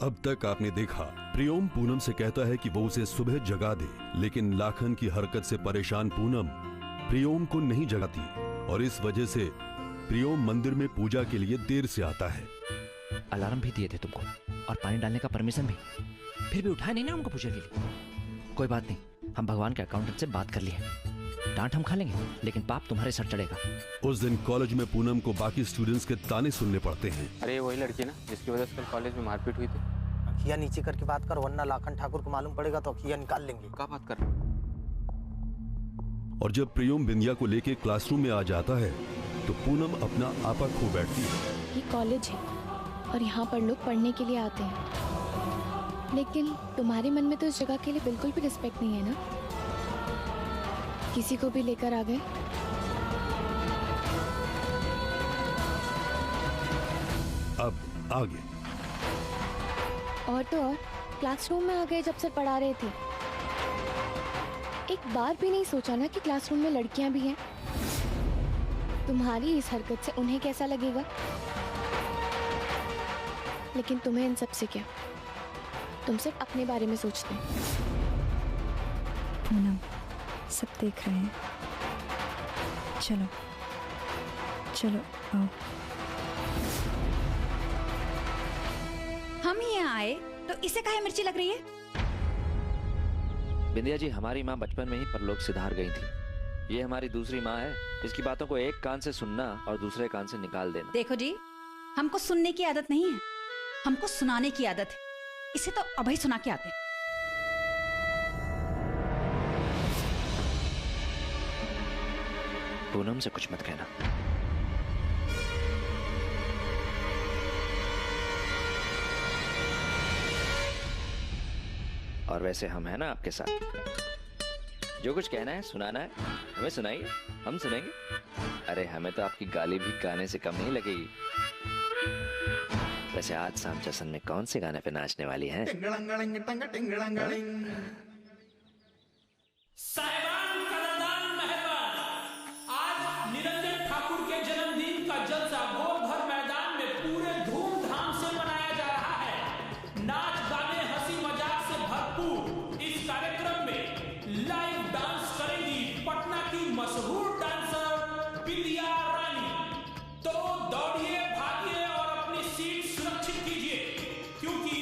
अब तक आपने देखा, प्रियोम पूनम से कहता है कि वो उसे सुबह जगा दे, लेकिन लाखन की हरकत से परेशान पूनम प्रियोम को नहीं जगाती और इस वजह से प्रियोम मंदिर में पूजा के लिए देर से आता है। अलार्म भी दिए थे तुमको और पानी डालने का परमिशन भी, फिर भी उठाया नहीं ना उनको पूजा के लिए। कोई बात नहीं, हम भगवान के अकाउंटेंट से बात कर लिए, डांट हम खा लेंगे लेकिन पाप तुम्हारे सर चढ़ेगा। उस दिन कॉलेज में पूनम को बाकी स्टूडेंट्स के ताने सुनने पड़ते हैं। अरे वही लड़की ना जिसकी वजह से कल कॉलेज में मारपीट हुई थी। अखिया नीचे करके बात कर, वरना लाखन ठाकुर को मालूम पड़ेगा तो अखिया निकाल लेंगे। क्या बात कर रहे? और जब प्रियोम बिंदिया को लेके क्लासरूम में आ जाता है तो पूनम अपना आपा खो बैठती है। ये कॉलेज है और यहाँ पर लोग पढ़ने के लिए आते हैं, लेकिन तुम्हारे मन में तो इस जगह के लिए बिल्कुल भी रिस्पेक्ट नहीं है ना। किसी को भी लेकर आ गए। अब आगे और तो और क्लासरूम में आ गए जब सर पढ़ा रहे थे। एक बार भी नहीं सोचा ना कि क्लासरूम में लड़कियां भी हैं। तुम्हारी इस हरकत से उन्हें कैसा लगेगा, लेकिन तुम्हें इन सब से क्या, तुम सिर्फ अपने बारे में सोचते हो। पूनम, सब देख रहे हैं, चलो चलो आओ। हम यहाँ आए तो इसे काहे मिर्ची लग रही है? बिंदिया जी, हमारी माँ बचपन में ही परलोक सिधार गई थी। ये हमारी दूसरी माँ है। इसकी बातों को एक कान से सुनना और दूसरे कान से निकाल देना। देखो जी, हमको सुनने की आदत नहीं है, हमको सुनाने की आदत है। इसे तो अभी सुना के आते हैं। पूनम से कुछ मत कहना। और वैसे हम हैं ना आपके साथ, जो कुछ कहना है सुनाना है हमें सुनाइए, हम सुनेंगे। अरे हमें तो आपकी गाली भी गाने से कम नहीं लगेगी। वैसे आज शाम जश्न में कौन से गाने पे नाचने वाली हैं? साहिबान कदरदान मेहरबान, आज निरंजन ठाकुर के जन्मदिन का जलसा गोल भर मैदान में पूरे धूमधाम से मनाया जा रहा है। नाच गाने हंसी मजाक से भरपूर इस कार्यक्रम में लाइव डांस करेंगी पटना की मशहूर डांसर बिंदिया रानी। तो दौड़िए, भागिए और अपनी सीट सुरक्षित कीजिए, क्योंकि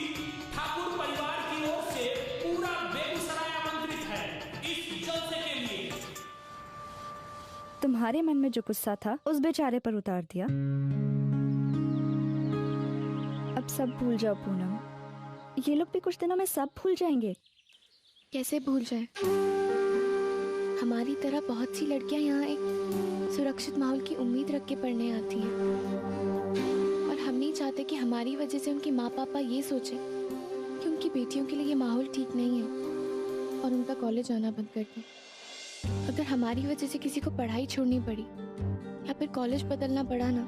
ठाकुर परिवार की ओर से पूरा बेगूसराय आमंत्रित है इस जलसे के लिए। तुम्हारे मन में जो गुस्सा था उस बेचारे पर उतार दिया। अब सब भूल जाओ पूनम, ये लोग भी कुछ दिनों में सब भूल जाएंगे। कैसे भूल जाए? हमारी तरह बहुत सी लड़कियां यहाँ एक सुरक्षित माहौल की उम्मीद रख के पढ़ने आती हैं, और हम नहीं चाहते कि हमारी वजह से उनके माँ पापा ये सोचें कि उनकी बेटियों के लिए ये माहौल ठीक नहीं है और उनका कॉलेज आना बंद कर दें। अगर हमारी वजह से किसी को पढ़ाई छोड़नी पड़ी या फिर कॉलेज बदलना पड़ा ना,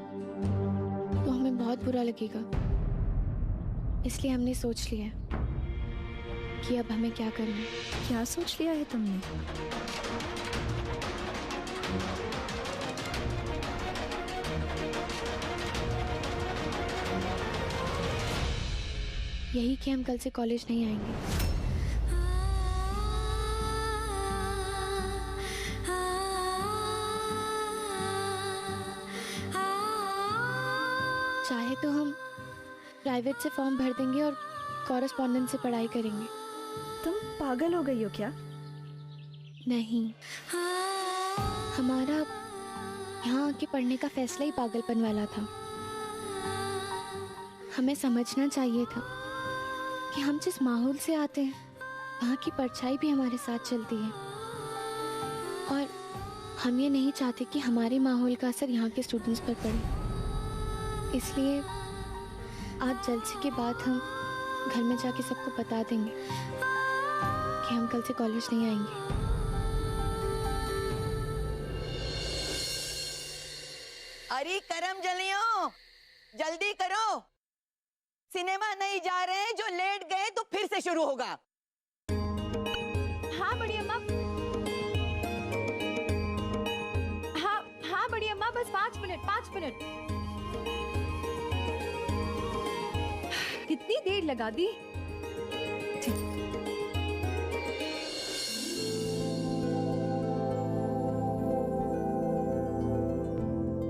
तो हमें बहुत बुरा लगेगा। इसलिए हमने सोच लिया है कि अब हमें क्या करना है। क्या सोच लिया है तुमने? यही कि हम कल से कॉलेज नहीं आएंगे। चाहे तो हम प्राइवेट से फॉर्म भर देंगे और कॉरेस्पॉन्डेंस से पढ़ाई करेंगे। तुम पागल हो गई हो क्या? नहीं, हमारा यहाँ आके पढ़ने का फैसला ही पागलपन वाला था। हमें समझना चाहिए था कि हम जिस माहौल से आते हैं वहाँ की परछाई भी हमारे साथ चलती है, और हम ये नहीं चाहते कि हमारे माहौल का असर यहाँ के स्टूडेंट्स पर पड़े। इसलिए आज जलसे के बाद हम घर में जाके सबको बता देंगे कि हम कल से कॉलेज नहीं आएंगे। अरे करम जलियों, जल्दी करो, सिनेमा नहीं जा रहे हैं, जो लेट गए तो फिर से शुरू होगा। हाँ बड़ी अम्मा, हाँ बड़ी अम्मा, बस 5 मिनट। कितनी देर लगा दी।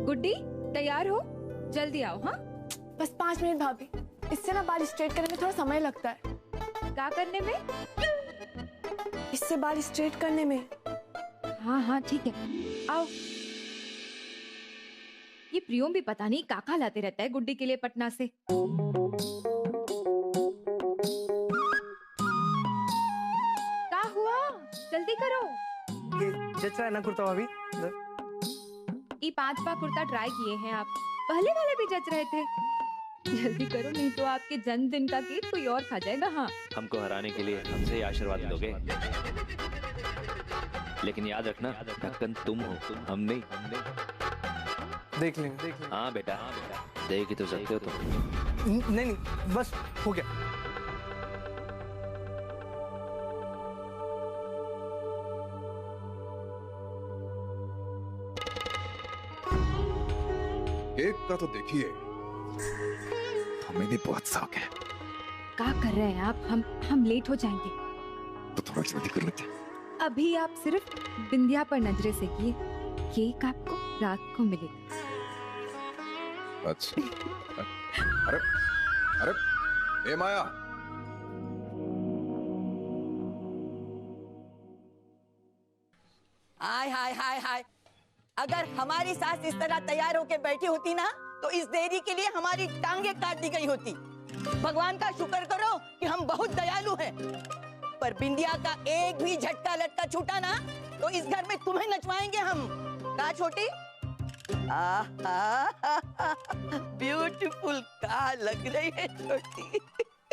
गुड्डी तैयार हो, जल्दी आओ। हाँ बस 5 मिनट भाभी, इससे ना बाल स्ट्रेट करने में थोड़ा समय लगता है। क्या करने में? इससे बाल स्ट्रेट करने में। हाँ हाँ ठीक है, आओ। ये प्रियोम भी पता नहीं काका लाते रहता है गुड्डी के लिए पटना से। क्या हुआ, जल्दी करो। ये जच रहा है ना कुर्ता भाभी? ये 5 बार कुर्ता ट्राई किए हैं आप, पहले वाले भी जच रहे थे। जल्दी करो नहीं तो आपके जन्मदिन का केक कोई और खा जाएगा। हाँ, हमको हराने के लिए हमसे ही आशीर्वाद दोगे, लेकिन याद रखना ढक्कन तुम हो, हम नहीं। देख लेंगे। हाँ बेटा, देख ही तो सकते हो तुम। नहीं बस हो गया। केक का तो देखिए, हमें भी बहुत शौक है। क्या कर रहे हैं आप? हम लेट हो जाएंगे। तो थोड़ा जल्दी कर लेते हैं। अभी आप सिर्फ बिंदिया पर नजरें सेकिए, केक आपको रात को मिलेगा। अच्छा। अरे अरे ए माया, हाय हाय हाय हाय, अगर हमारी सास इस तरह तैयार होके बैठी होती ना तो इस देरी के लिए हमारी टांगे काट दी गई होती। भगवान का शुक्र करो कि हम बहुत दयालु हैं, पर बिंदिया का एक भी झटका लटका छूटा ना तो इस घर में तुम्हें नचवाएंगे हम। कहा छोटी? ब्यूटीफुल कहा लग रही है छोटी।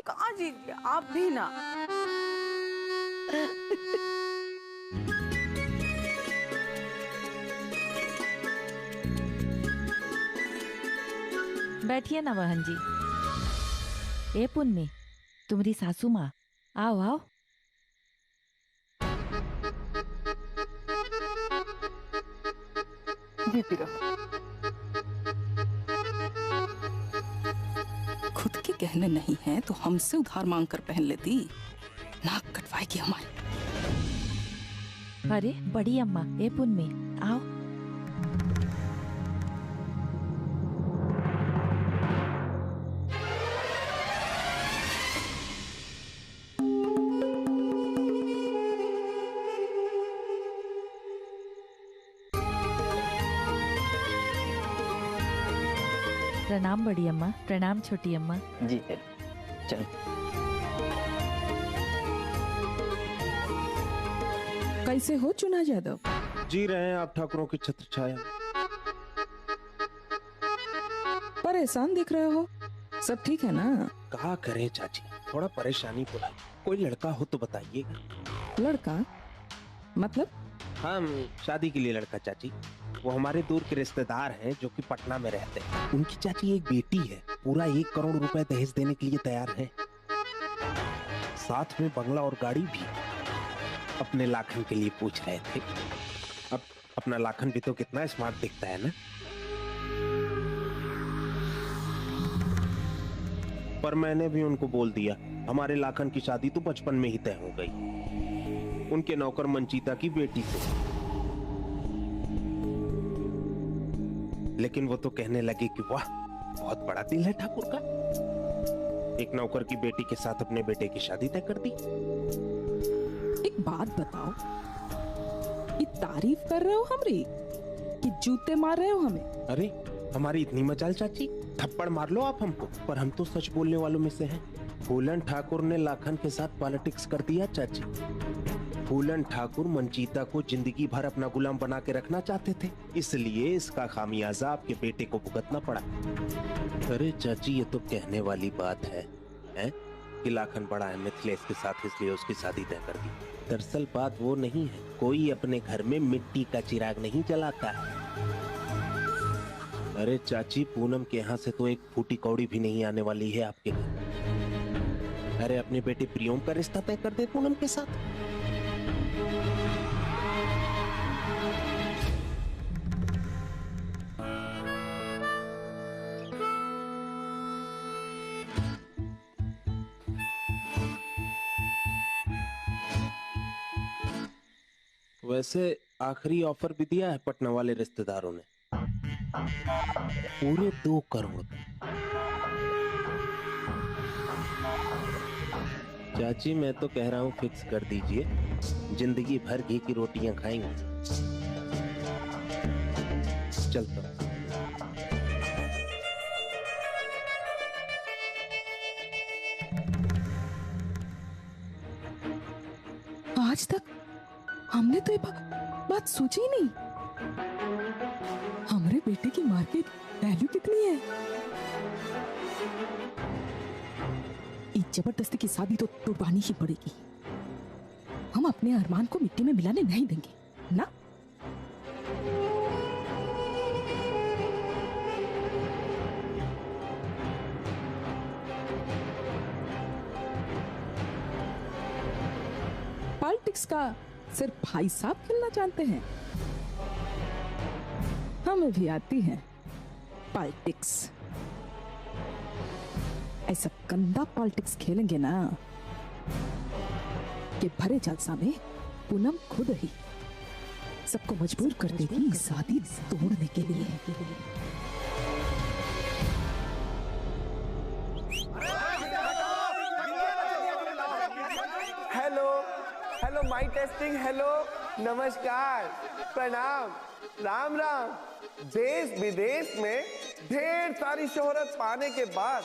कहा जीजिए आप भी ना। बैठिए ना बहन जी। ए पुन्नी, तुम्हारी सासू माँ, आओ आओ। जी पीरो। खुद के गहने नहीं हैं तो हमसे उधार मांग कर पहन लेती, नाक कटवाएगी हमारी। अरे बड़ी अम्मा, ए पुन्नी आओ। प्रणाम बड़ी अम्मा। प्रणाम छोटी अम्मा। जी चल। कैसे हो चुना यादव? जी रहे हैं आप ठाकुरों की छत्र छाया। परेशान दिख रहे हो, सब ठीक है ना? कहा करें चाची, थोड़ा परेशानी तो है। कोई लड़का हो तो बताइएगा। लड़का मतलब? हम शादी के लिए लड़का चाची। वो हमारे दूर के रिश्तेदार हैं जो कि पटना में रहते हैं। उनकी चाची एक बेटी है, पूरा 1 करोड़ रुपए दहेज देने के लिए तैयार है, साथ में बंगला और गाड़ी भी। अपने लाखन के लिए पूछ रहे थे। अब अपना लाखन भी तो कितना स्मार्ट दिखता है ना। पर मैंने भी उनको बोल दिया हमारे लाखन की शादी तो बचपन में ही तय हो गई, उनके नौकर मंचीता की बेटी से। लेकिन वो तो कहने लगे कि वाह बहुत बड़ा दिल है ठाकुर का, एक नौकर की बेटी के साथ अपने बेटे की शादी तय कर दी। एक बात बताओ, ये तारीफ कर रहे हो हमरी कि जूते मार रहे हो हमें? अरे हमारी इतनी मजाल चाची, थप्पड़ मार लो आप हमको, पर हम तो सच बोलने वालों में से हैं। फूलन ठाकुर ने लाखन के साथ पॉलिटिक्स कर दिया चाची। फूलन ठाकुर मंचीता को जिंदगी भर अपना गुलाम बना के रखना चाहते थे, इसलिए इसका खामियाजा आपके बेटे को भुगतना पड़ा। अरे चाची ये तो कहने वाली बात है कि लाखन बड़ा है मिथिलेश के साथ, इसलिए उसकी शादी तय कर दी। दरअसल बात वो नहीं है, कोई अपने घर में मिट्टी का चिराग नहीं जलाता है। अरे चाची पूनम के यहाँ से तो एक फूटी कौड़ी भी नहीं आने वाली है आपके घर। अरे अपने बेटे प्रियोम का रिश्ता तय कर दे पूनम के साथ। वैसे आखिरी ऑफर भी दिया है पटना वाले रिश्तेदारों ने, पूरे 2 करोड़। चाची मैं तो कह रहा हूँ फिक्स कर दीजिए, जिंदगी भर घी की रोटियां खाएंगे। चलता हूं। आज तक हमने तो ये बात सोची ही नहीं। हमारे बेटे की मार्केट वैल्यू कितनी है? एक जबरदस्ती की शादी तो तुड़वानी ही पड़ेगी। हम अपने अरमान को मिट्टी में मिलाने नहीं देंगे ना। पॉलिटिक्स का सिर्फ भाई साहब खेलना जानते हैं, हमें भी आती है पॉलिटिक्स। ऐसा गंदा पॉलिटिक्स खेलेंगे ना कि भरे जलसा में पूनम खुद ही सबको मजबूर कर देगी शादी तोड़ने के लिए। Hello hello mic testing, hello नमस्कार प्रणाम राम राम। देश विदेश में ढेर सारी शोहरत पाने के बाद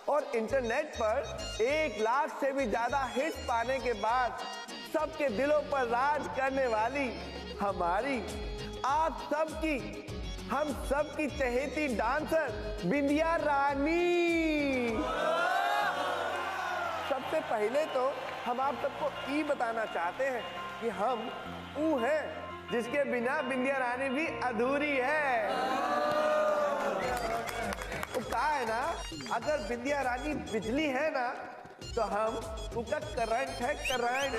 और इंटरनेट पर 1 लाख से भी ज्यादा हिट पाने के बाद सबके दिलों पर राज करने वाली हमारी, आप सबकी, हम सबकी चहेती डांसर बिंदिया रानी। सबसे पहले तो हम आप सबको ये बताना चाहते हैं कि हम वो हैं जिसके बिना बिंदिया रानी भी अधूरी है। वो कहा है ना, अगर बिंदिया रानी बिजली है ना तो हम उसका करंट है, करंट।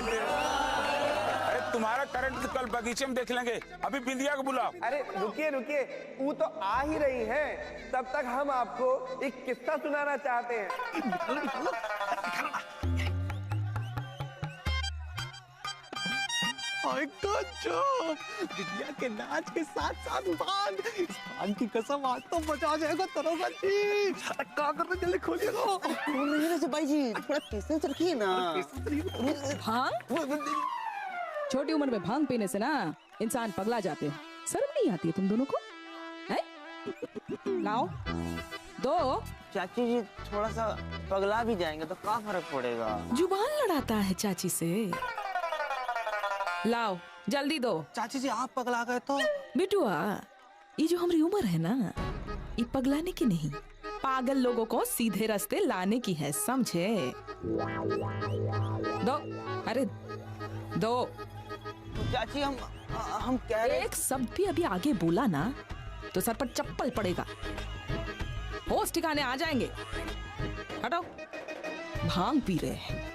अरे तुम्हारा करंट तो कल बगीचे में देख लेंगे, अभी बिंदिया को बुलाओ। अरे रुकिए रुकिए, वो तो आ ही रही है, तब तक हम आपको एक किस्सा सुनाना चाहते हैं। बिंदिया के नाच के साथ साथ भांग की कसम आज तो बचा जाएगा तरह जी। क्या कर रहे, जल्दी खोलिएगा। नहीं वैसे भाई जी, थोड़ा पेशेंस रखिए ना। भांग? छोटी उम्र में भांग पीने से ना इंसान पगला जाते हैं। शर्म नहीं आती है तुम दोनों को? है? लाओ दो। चाची जी थोड़ा सा पगला भी जाएंगे तो क्या फर्क पड़ेगा? जुबान लड़ाता है चाची से। लाओ जल्दी दो। चाची जी आप पगला गए तो? बिटुआ, ये जो हमारी उम्र है ना, ये पगलाने की नहीं, पागल लोगों को सीधे रास्ते लाने की है, समझे? दो, अरे दो। चाची हम कह रहे, एक शब्द भी अभी आगे बोला ना तो सर पर चप्पल पड़ेगा, होश ठिकाने आ जाएंगे। हटो, भांग पी रहे हैं।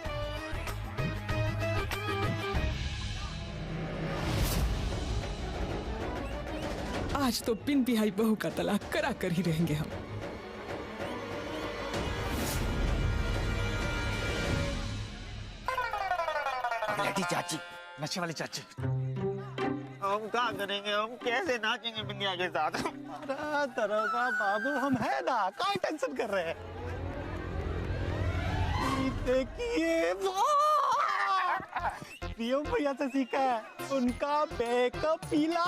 आज तो बिन बिहाई बहू का तलाक करा कर ही रहेंगे हम। चाची, नशे वाली चाची। हम क्या करेंगे, हम कैसे नाचेंगे बिंदिया के साथ? तरह का बाबू हम है ना, क्या टेंशन कर रहे हैं? देखिए प्रियम भैया से सीखा है, उनका बैकअप पीला।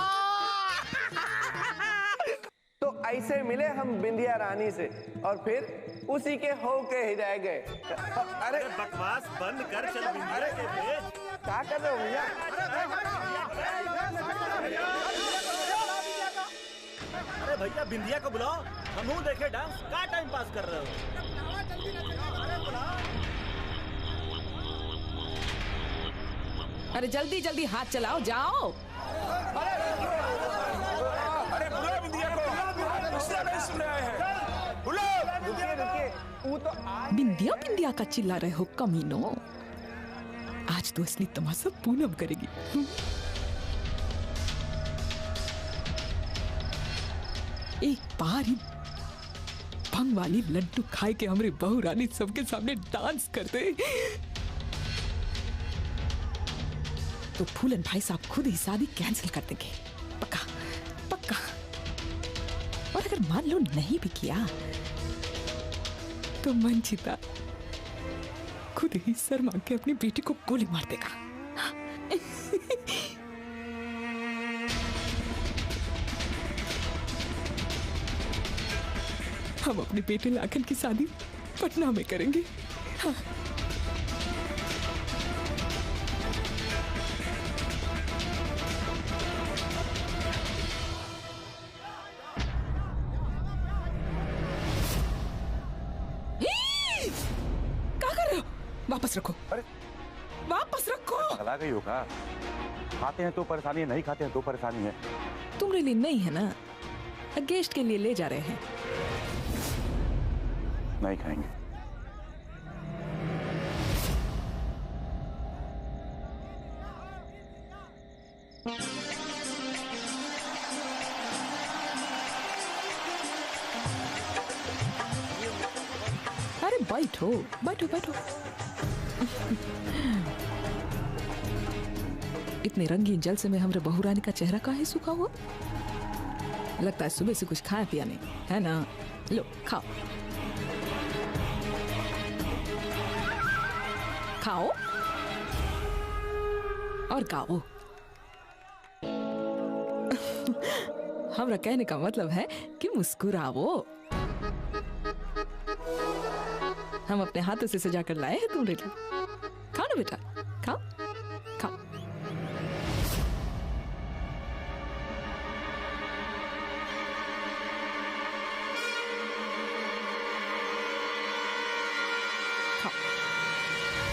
तो ऐसे मिले हम बिंदिया रानी से और फिर उसी के हो के ही रह गए। अरे बकवास बंद कर, चल बिंदिया के भेज। क्या कर रहे हो भैया? अरे भैया बिंदिया को बुलाओ, हम देखे डांस। क्या टाइम पास कर रहे हो? अरे जल्दी जल्दी हाथ चलाओ, जाओ। अरे बुलाओ बिंदिया को, उससे नहीं सुन रहे हैं। बुलाओ। रुकिए, वो तो बिंदिया बिंदिया का चिल्ला रहे हो कमीनो। आज तो असली तमाशा पूनम करेगी। एक बार ही भंग वाली लड्डू खाए के हमरे बहू रानी सबके सामने डांस करते तो फूलन भाई साहब खुद ही शादी कैंसिल कर देंगे, पक्का पक्का। और अगर मान लो नहीं भी किया तो मंचिता खुद ही सर मांग के अपनी बेटी को गोली मार देगा। हम अपने बेटे लाखन की शादी पटना में करेंगे। हाँ। क्या कर रहे हो? वापस रखो। अरे वापस रखो। पगला गई होगा। खाते हैं तो परेशानी है, नहीं खाते हैं तो परेशानी है। तुम्हारे लिए नहीं है ना, गेस्ट के लिए ले जा रहे हैं। नहीं खाएंगे। अरे बैठो बैठो बैठो। इतने रंगीन जलसे में हमरे बहुरानी का चेहरा काहे सूखा हुआ? लगता है सुबह से कुछ खाया पिया नहीं है ना। लो खाओ खाओ और गाओ। हमरा कहने का मतलब है कि मुस्कुराओ। हम अपने हाथों से सजा कर लाए हैं तुम्हारे लिए। खाओ ना बेटा, खाओ खाओ।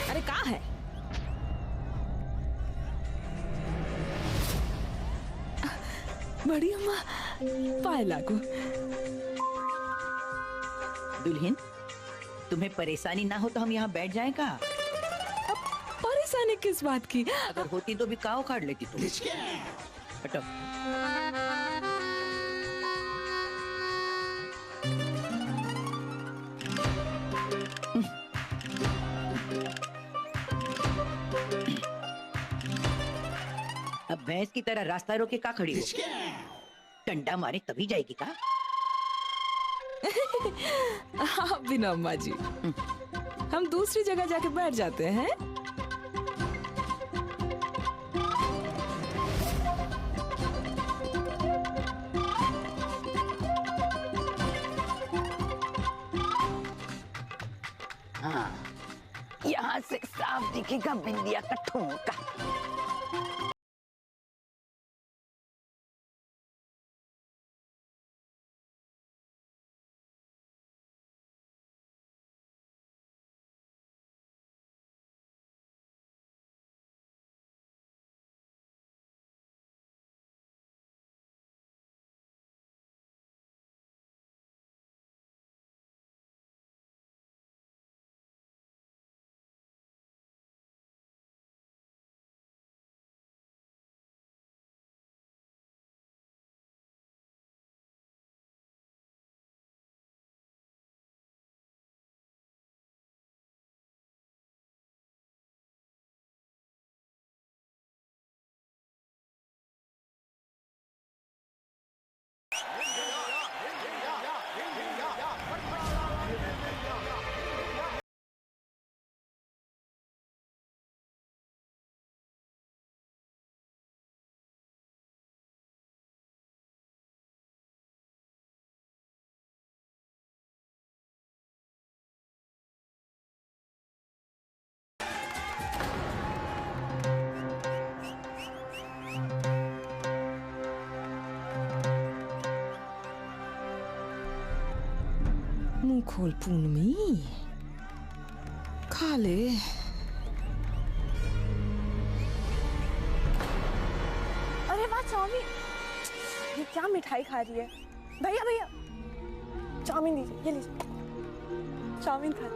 अरे कहाँ है? बड़ी अम्मा पाए लागू। दुल्हन, तुम्हें परेशानी ना हो तो हम यहाँ बैठ जाएं का? परेशानी किस बात की? अगर होती तो भी काव काट लेती तुम। हटो। अब भैंस की तरह रास्ता रोके का खड़ी हो? डंडा मारे तभी जाएगी का? हाँ बिना अम्मा जी, हम दूसरी जगह जाके बैठ जाते हैं। हाँ, यहाँ से साफ दिखेगा बिंदिया का ठुमका। मुंह खोल पूनमी, खा ले। अरे वाह चाउमीन, ये क्या मिठाई खा रही है? भैया भैया चाउमीन दीजिए, ये लीजिए चाउमीन खा।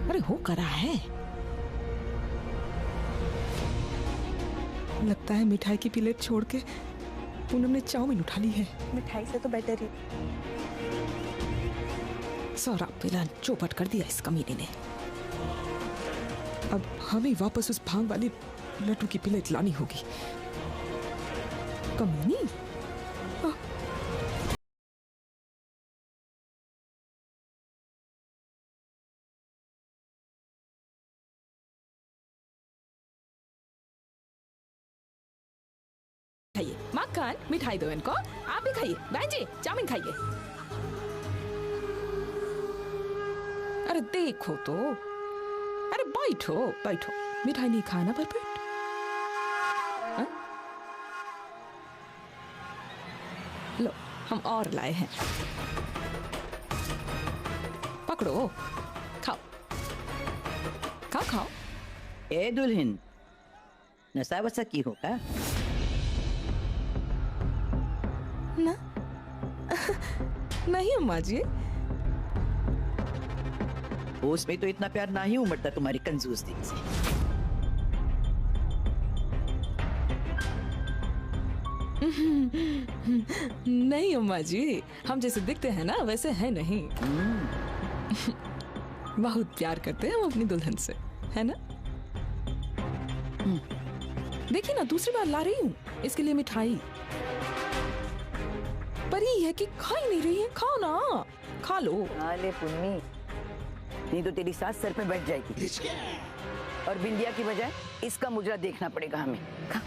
अरे हो करा है, लगता है मिठाई की प्लेट छोड़ के पूनम ने चाउमीन उठा ली है। मिठाई से तो बेटर ही। सारा पिलान चौपट कर दिया इस कमीने ने। अब हमें वापस उस भांग वाली लड्डू की प्लेट लानी होगी। कमीनी। खाइए मक्खन, मिठाई दो इनको। आप भी खाइए। बहन जी चाउमीन खाइए। अरे देखो तो, अरे बैठो बैठो। मिठाई नहीं खाना भरपेट? लो हम और लाए हैं, पकड़ो खाओ खाओ खाओ। ए दुल्हन, नशा वसा की होगा ना? नहीं अम्मा जी। उसमें तो इतना प्यार ना ही उमड़ता तुम्हारी कंजूस दिल से। नहीं अम्मा जी, हम जैसे दिखते हैं ना वैसे हैं नहीं। बहुत प्यार करते हैं हम अपनी दुल्हन से, है ना? देखिए ना, दूसरी बार ला रही हूँ इसके लिए मिठाई। पर ये है कि खा ही नहीं रही है। खाओ ना, खा लो। ले पुन्नी, नहीं तो तेरी सास सर पे बैठ जाएगी और बिंदिया की बजाय इसका मुजरा देखना पड़ेगा हमें। खा।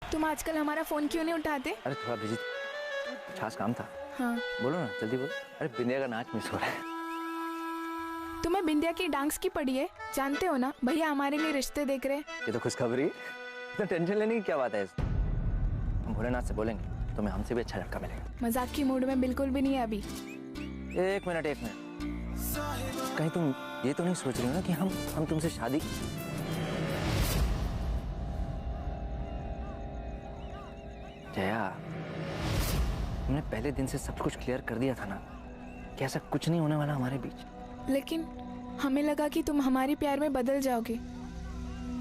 तुम आजकल हमारा फोन क्यों नहीं उठाते? अरे थोड़ा बिजी, खास काम था। हाँ। बोलो ना, जल्दी बोलो। अरे बिंदिया का नाच मिस हो रहा है। तुम्हें बिंदिया की डांस की पड़ी है, जानते हो ना? भैया हमारे लिए रिश्ते देख रहे हैं। ये तो खुशखबरी। इतना टेंशन लेने की क्या बात है? हम भोलेनाथ से बोलेंगे, तुम्हें हमसे भी अच्छा लड़का मिलेगा। मजाक की मूड में बिल्कुल भी नहीं है अभी। एक मिनट, कहीं तुम ये तो नहीं सोच रही हो ना कि हम तुमसे शादी? जया, हमने पहले दिन से सब कुछ क्लियर कर दिया था ना कि ऐसा कुछ नहीं होने वाला हमारे बीच। लेकिन हमें लगा कि तुम हमारे प्यार में बदल जाओगे।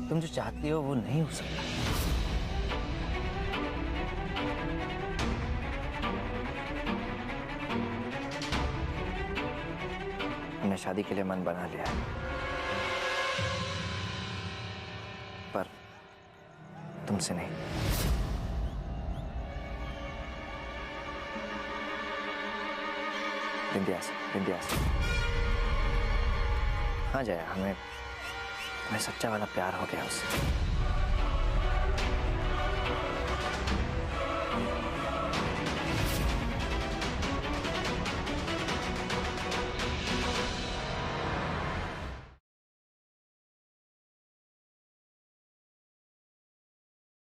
तुम जो चाहती हो वो नहीं हो सकता। हमने शादी के लिए मन बना लिया है, पर तुमसे नहीं। बिंदिया से। हाँ जया, हमें सच्चा वाला प्यार हो गया उससे।